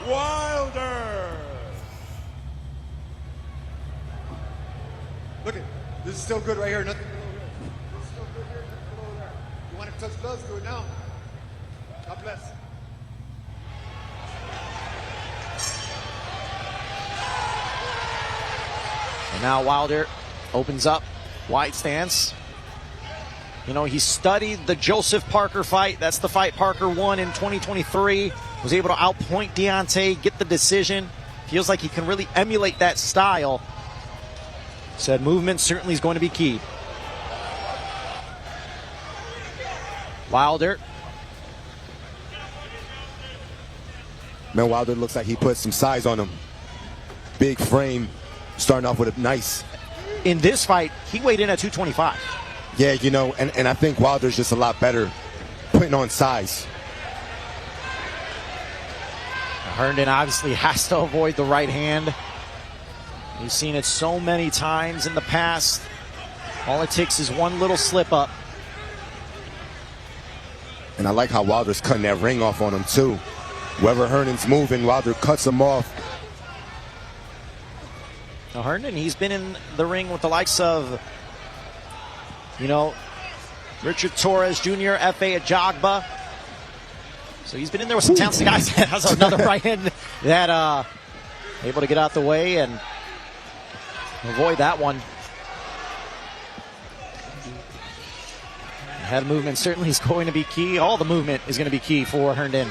Wilder. Look at this is still good right here. Nothing below here. This is still good here. Nothing below there. You want to touch gloves? Do it now. God bless. And now Wilder opens up, wide stance. You know, he studied the Joseph Parker fight. That's the fight Parker won in 2023. Was able to outpoint Deontay, get the decision. Feels like he can really emulate that style. Said movement certainly is going to be key. Wilder. Man, Wilder looks like he put some size on him. Big frame, starting off with a nice. In this fight, he weighed in at 225. Yeah, you know, and I think Wilder's just a lot better putting on size. Herndon obviously has to avoid the right hand. We've seen it so many times in the past. All it takes is one little slip up. And I like how Wilder's cutting that ring off on him too. Wherever Herndon's moving, Wilder cuts him off. Now Herndon, he's been in the ring with the likes of, you know, Richard Torres Jr., F.A. Ajagba. So he's been in there with some talented guys. Has another right hand that able to get out the way and avoid that one. Head movement certainly is going to be key. All the movement is going to be key for Herndon.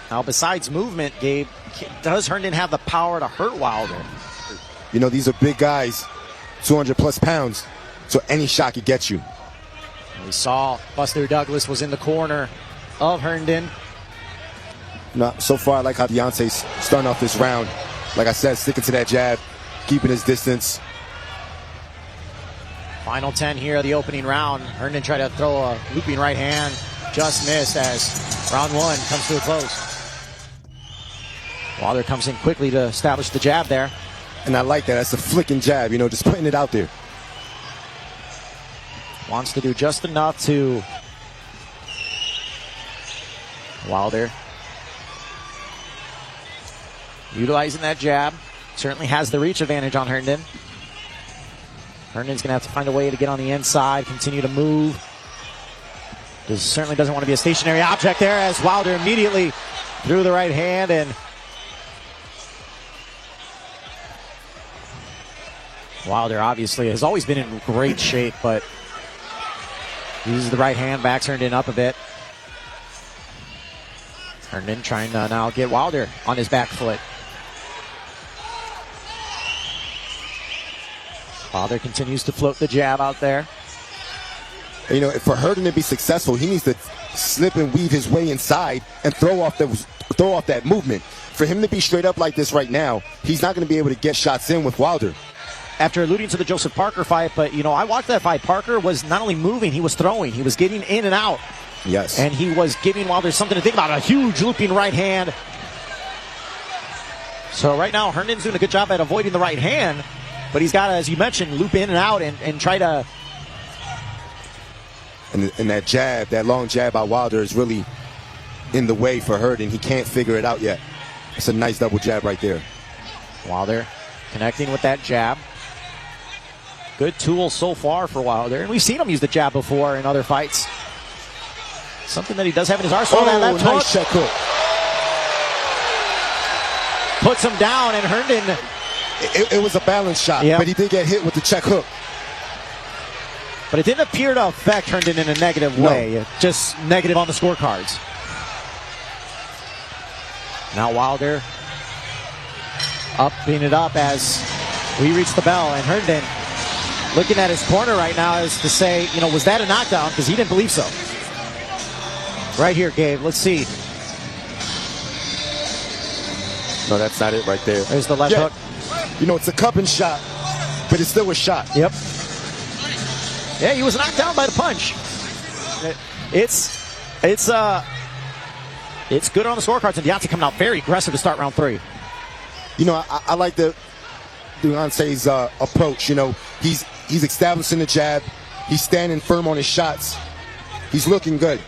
Now, besides movement, Gabe, does Herndon have the power to hurt Wilder? You know, these are big guys, 200 plus pounds, so any shot could get you. We saw Buster Douglas was in the corner of Herndon. No, so far, I like how Deontay's starting off this round. Like I said, sticking to that jab, keeping his distance. Final 10 here of the opening round. Herndon tried to throw a looping right hand. Just missed as round one comes to a close. Wilder comes in quickly to establish the jab there. And I like that. That's a flicking jab, you know, just putting it out there. Wants to do just enough to Wilder. Utilizing that jab. Certainly has the reach advantage on Herndon. Herndon's going to have to find a way to get on the inside, continue to move. Certainly doesn't want to be a stationary object there as Wilder immediately threw the right hand and Wilder obviously has always been in great shape, but uses the right hand, backs Herndon up a bit. Herndon trying to now get Wilder on his back foot. Wilder continues to float the jab out there. You know, for Herndon to be successful, he needs to slip and weave his way inside and throw off that movement. For him to be straight up like this right now, he's not going to be able to get shots in with Wilder. After alluding to the Joseph Parker fight, but, you know, I watched that fight. Parker was not only moving, he was throwing. He was getting in and out. Yes. And he was giving Wilder something to think about. A huge looping right hand. So right now, Herndon's doing a good job at avoiding the right hand. But he's got to, as you mentioned, loop in and out and try to... And that jab, that long jab by Wilder is really in the way for Herndon. He can't figure it out yet. It's a nice double jab right there. Wilder connecting with that jab. Good tool so far for Wilder. And we've seen him use the jab before in other fights. Something that he does have in his arsenal. Oh, that left nice check hook. Puts him down, and Herndon... It was a balance shot, yep. But he did get hit with the check hook. But it didn't appear to affect Herndon in a negative way. No. Just negative on the scorecards. Now Wilder upping it up as we reach the bell, and Herndon looking at his corner right now as to say, you know, was that a knockdown? Because he didn't believe so. Right here, Gabe. Let's see. No, that's not it right there. There's the left hook. You know, it's a cupping shot, but it's still a shot. Yep. Yeah, he was knocked down by the punch. It's good on the scorecards, and Deontay coming out very aggressive to start round 3. You know, I like Deontay's approach. You know, he's establishing the jab. He's standing firm on his shots. He's looking good.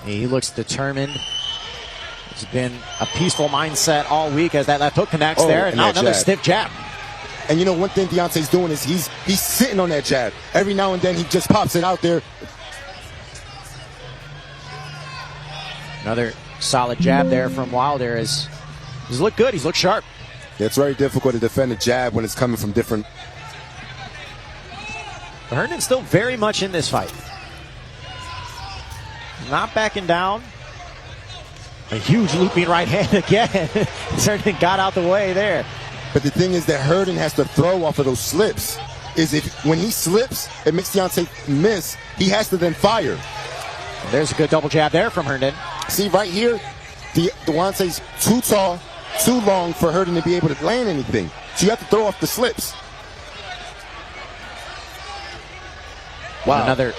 He looks determined. It's been a peaceful mindset all week as that left hook connects there. And now another stiff jab. And you know, one thing Deontay's doing is he's sitting on that jab. Every now and then he just pops it out there. Another solid jab there from Wilder. He's looked good. He's looked sharp. Yeah, it's very difficult to defend a jab when it's coming from different. But Herndon's still very much in this fight. Not backing down. A huge looping right hand again. Herndon got out the way there. But the thing is that Herndon has to throw off of those slips. When he slips, it makes Deontay miss. He has to then fire. There's a good double jab there from Herndon. See right here, Deontay's too tall, too long for Herndon to be able to land anything. So you have to throw off the slips. Wow. Another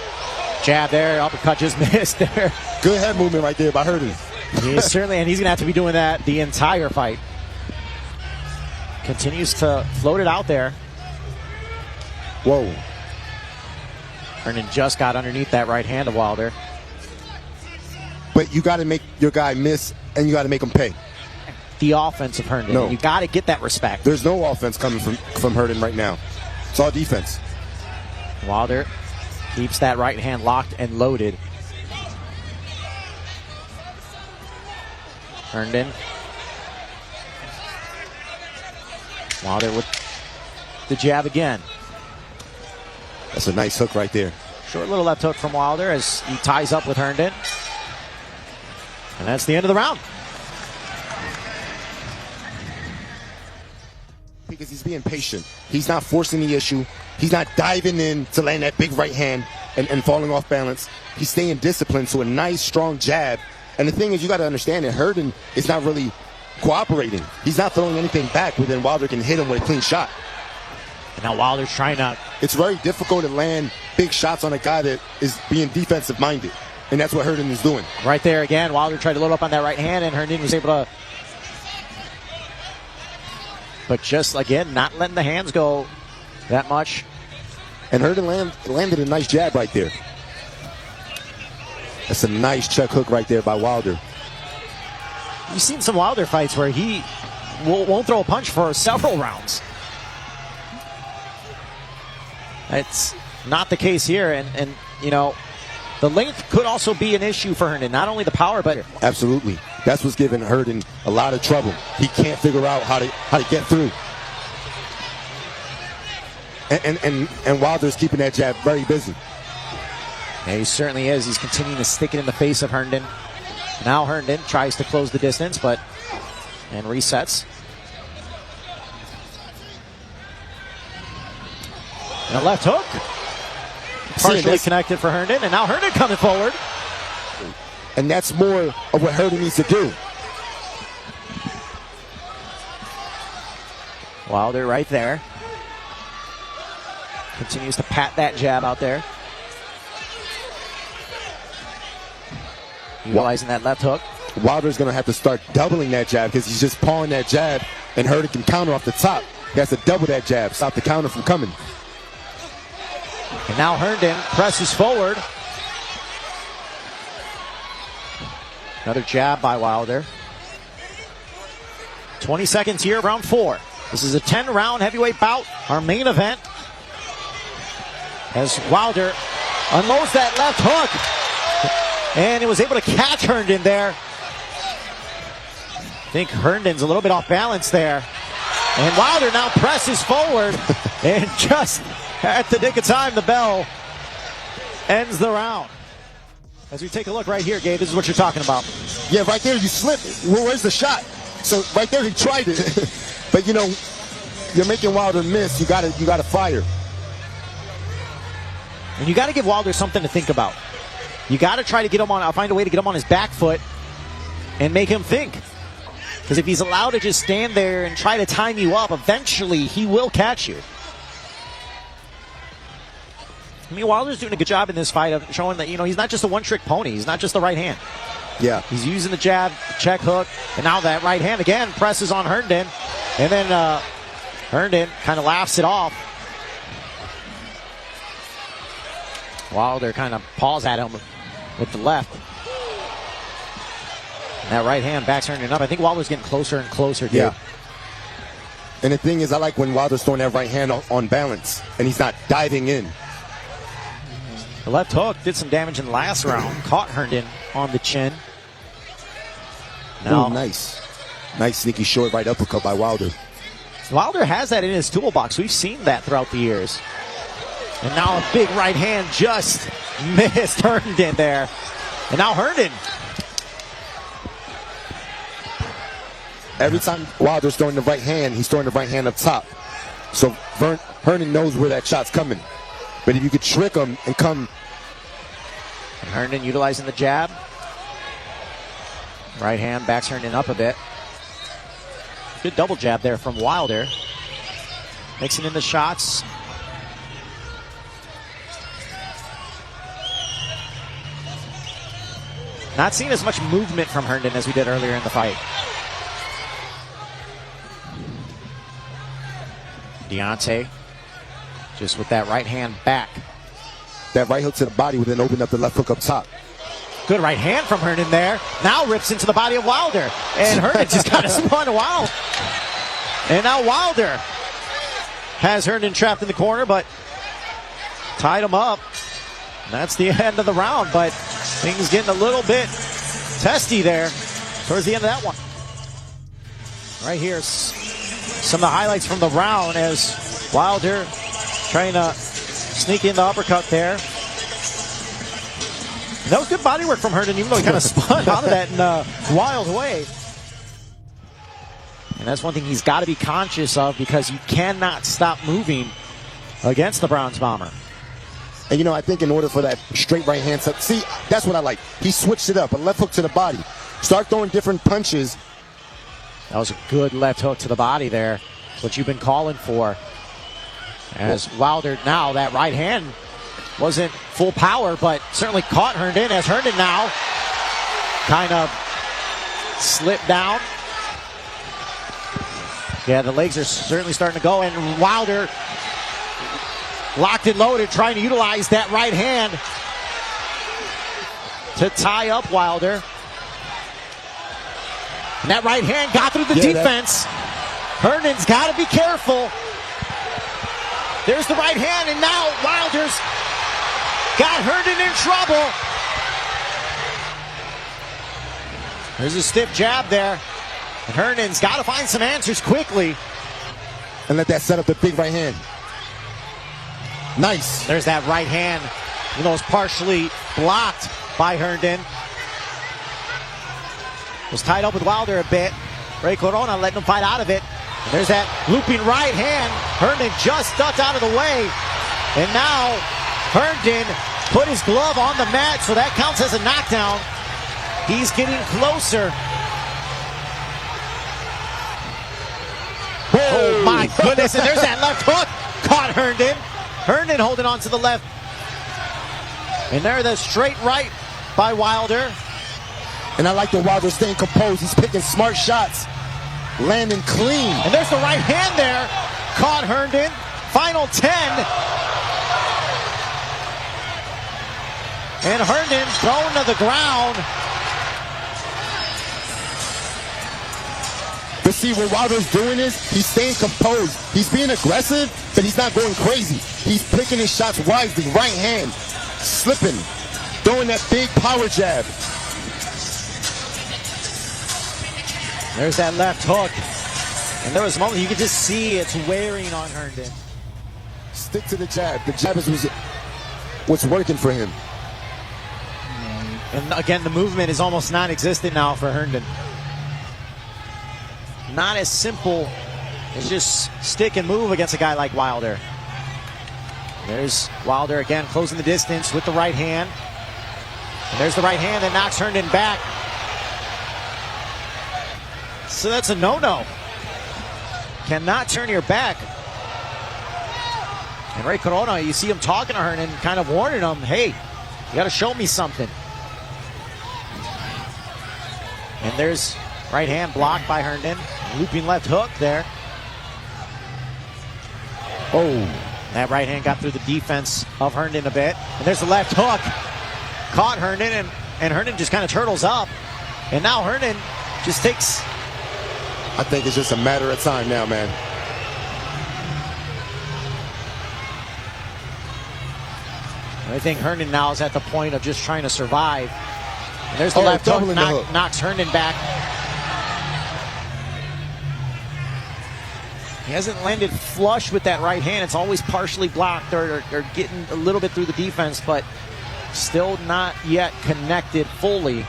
jab there. Uppercut just missed there. Good head movement right there by Herndon. He certainly, and he's going to have to be doing that the entire fight. Continues to float it out there. Whoa. Herndon just got underneath that right hand of Wilder. But you got to make your guy miss, and you got to make him pay. The offense of Herndon. No. You got to get that respect. There's no offense coming from Herndon right now. It's all defense. Wilder keeps that right hand locked and loaded. Herndon. Wilder with the jab again. That's a nice hook right there. Short little left hook from Wilder as he ties up with Herndon. And that's the end of the round. Because he's being patient. He's not forcing the issue. He's not diving in to land that big right hand and falling off balance. He's staying disciplined to a nice, strong jab. And the thing is, you got to understand that Herndon is not really cooperating. He's not throwing anything back where then Wilder can hit him with a clean shot. And now Wilder's trying to... It's very difficult to land big shots on a guy that is being defensive-minded. And that's what Herndon is doing. Right there again, Wilder tried to load up on that right hand, and Herndon was able to... But just, again, not letting the hands go that much. And Herndon landed a nice jab right there. That's a nice check hook right there by Wilder. You've seen some Wilder fights where he won't throw a punch for several rounds. It's not the case here, and you know, the length could also be an issue for Herndon. Not only the power, but absolutely, that's what's giving Herndon a lot of trouble. He can't figure out how to get through. And Wilder's keeping that jab very busy. Yeah, he certainly is. He's continuing to stick it in the face of Herndon. Now Herndon tries to close the distance, and resets. And a left hook. Partially connected for Herndon, and now Herndon coming forward. And that's more of what Herndon needs to do. Wilder right there. Continues to pat that jab out there. Utilizing that left hook. Wilder's going to have to start doubling that jab because he's just pawing that jab, and Herndon can counter off the top. He has to double that jab, stop the counter from coming. And now Herndon presses forward. Another jab by Wilder. 20 seconds here, round 4. This is a 10-round heavyweight bout, our main event. As Wilder unloads that left hook. And he was able to catch Herndon there. I think Herndon's a little bit off balance there. And Wilder now presses forward. And just at the nick of time, the bell ends the round. As we take a look right here, Gabe, this is what you're talking about. Yeah, right there you slip. Where's the shot? So right there he tried it. But you know, you're making Wilder miss. You gotta fire. And you got to give Wilder something to think about. You got to try to get him on, find a way to get him on his back foot and make him think. Because if he's allowed to just stand there and try to time you up, eventually he will catch you. I mean, Wilder's doing a good job in this fight of showing that, you know, he's not just a one-trick pony. He's not just the right hand. Yeah. He's using the jab, check hook, and now that right hand again presses on Herndon. And then Herndon kind of laughs it off. Wilder kind of paws at him with the left. And that right hand backs Herndon up. I think Wilder's getting closer and closer, dude. Yeah. And the thing is, I like when Wilder's throwing that right hand on balance, and he's not diving in. The left hook did some damage in the last round. Caught Herndon on the chin. Now, ooh, nice. Nice sneaky short right uppercut by Wilder. Wilder has that in his toolbox. We've seen that throughout the years. And now a big right hand just missed Herndon there. And now Herndon. Every time Wilder's throwing the right hand, he's throwing the right hand up top. So Herndon knows where that shot's coming. But if you could trick him and come. And Herndon utilizing the jab. Right hand backs Herndon up a bit. Good double jab there from Wilder. Mixing in the shots. Not seeing as much movement from Herndon as we did earlier in the fight. Deontay just with that right hand back. That right hook to the body would then open up the left hook up top. Good right hand from Herndon there. Now rips into the body of Wilder. And Herndon just kind of spun wild. And now Wilder has Herndon trapped in the corner, but tied him up. And that's the end of the round, but things getting a little bit testy there towards the end of that one. Right here, some of the highlights from the round as Wilder trying to sneak in the uppercut there. And that was good body work from Herndon, even though he kind of spun out of that in a wild way. And that's one thing he's got to be conscious of because you cannot stop moving against the Bronze Bomber. And, you know, I think in order for that straight right hand, see, that's what I like. He switched it up, a left hook to the body. Start throwing different punches. That was a good left hook to the body there. That's what you've been calling for. As Wilder now, that right hand wasn't full power, but certainly caught Herndon as Herndon now kind of slipped down. Yeah, the legs are certainly starting to go, and Wilder locked and loaded, trying to utilize that right hand to tie up Wilder. And that right hand got through the defense. Herndon's got to be careful. There's the right hand, and now Wilder's got Herndon in trouble. There's a stiff jab there. And Herndon's got to find some answers quickly. And let that set up the big right hand. Nice. There's that right hand. You know, it's partially blocked by Herndon. Was tied up with Wilder a bit. Ray Corona letting him fight out of it. And there's that looping right hand. Herndon just ducked out of the way. And now Herndon put his glove on the mat, so that counts as a knockdown. He's getting closer. Oh my goodness, and there's that left hook. Caught Herndon. Herndon holding on to the left. And there the straight right by Wilder. And I like the Wilder staying composed. He's picking smart shots. Landing clean. And there's the right hand there. Caught Herndon. Final 10. And Herndon thrown to the ground. But see, what Wilder's doing is he's staying composed. He's being aggressive, but he's not going crazy. He's picking his shots wisely. Right hand, slipping, throwing that big power jab. There's that left hook. And there was a moment you could just see it's wearing on Herndon. Stick to the jab. The jab is what's working for him. And again, the movement is almost non-existent now for Herndon. Not as simple as just stick and move against a guy like Wilder. There's Wilder again closing the distance with the right hand. And there's the right hand that knocks Herndon back. So that's a no-no. Cannot turn your back. And Ray Corona, you see him talking to Herndon, kind of warning him, hey, you got to show me something. And there's right hand blocked by Herndon. Looping left hook there. Oh, that right hand got through the defense of Herndon a bit. And there's the left hook. Caught Herndon, and Herndon just kind of turtles up. And now Herndon just takes... I think it's just a matter of time now, man. I think Herndon now is at the point of just trying to survive. And there's the left hook, knocks Herndon back. He hasn't landed flush with that right hand. It's always partially blocked or getting a little bit through the defense, but still not yet connected fully.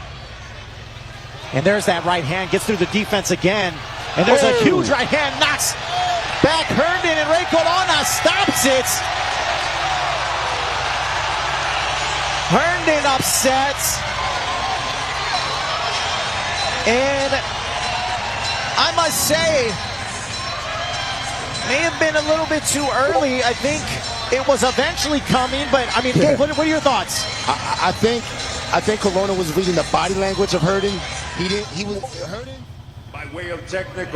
And there's that right hand, gets through the defense again. And there's a huge right hand, knocks back Herndon, and Ray Colonna stops it. Herndon upsets. And I must say, may have been a little bit too early. I think it was eventually coming, but I mean, Dave, what are your thoughts? I think Colonna was reading the body language of Herndon. Herndon, by way of technical.